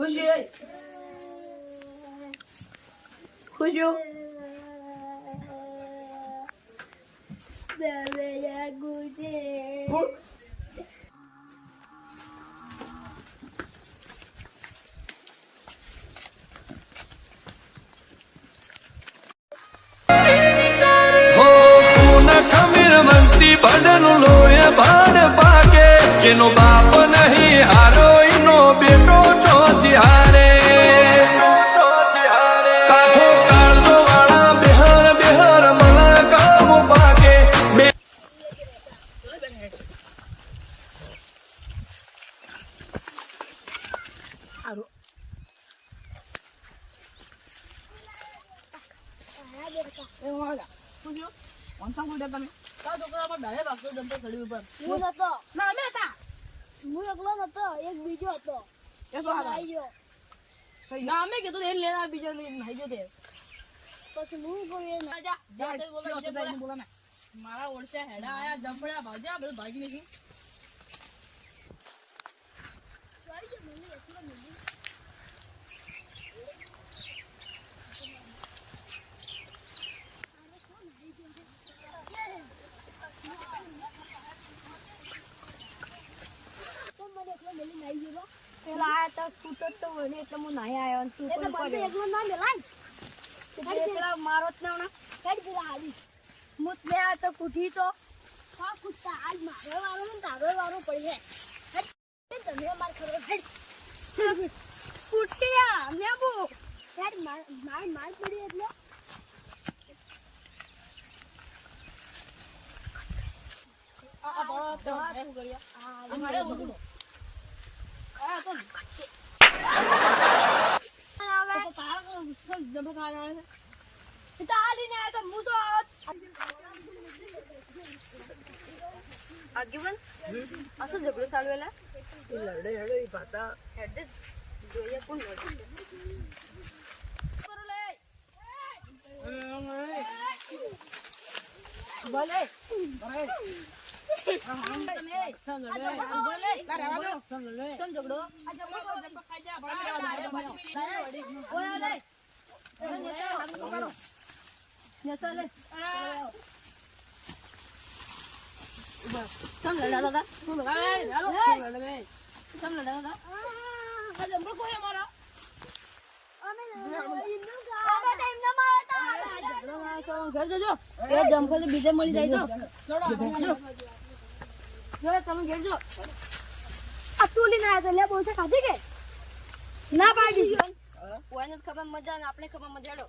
ખુશી આઈ ખુશી બેબે ગુજે ભડન લોય ભાડ પાકે જેનો બાપ નહીં હારો એનો બેટો ચોથી હારે કાઠો કાળજો વાળા બેહર બેહર મલા કામ પાકે બે એક બીજો હતો નામે કીધું એ લેના બીજા ને નાઈ જો તે પછી હું કોઈ મારા ઓળખ્યા હેડા આયા જંપડા ભાજ્યા બધું ભાગી નહીં પેલા આયા તો સ્કૂટર તો વળી એટલે હું નાહી આવ્યો તું પણ પડ્યો એકલો ના મેલાય પેલા મારો જ ના હેડ પેલા આવી મુત લે આ તો કુઠી તો હા કુઠા આજ મારો વારો ને તારો વારો પડી હેડ તમે માર ખરો હેડ કુઠિયા લેબુ હેડ માર પડી એટલે આ બળો તો શું કર્યા અમારે બધું આ તો આવે તો તારા જબર ખાવા આવે છે તો આલી ને તો મુસો આગેવન असं झगडं चालवेला લડે હેડે ઈ પાતા હેડ જોઈએ કોણ લડે કરો લે બોલે તમે બોલે સમ ઝગડો આ જમા ખાઈ જા બોલે લે નેતા લે સમ લડા દાદા સમ લડા દાદા આ જમા કોઈ અમારા ઘર જોજો એ જમ્પર બીજે મળી જાય તો તમે ઘેર જો આ તુલી ના તો લે બોલ ખાધી કે ના પાડી કોઈને ખબર મજા ને આપણે ખબર મજાડો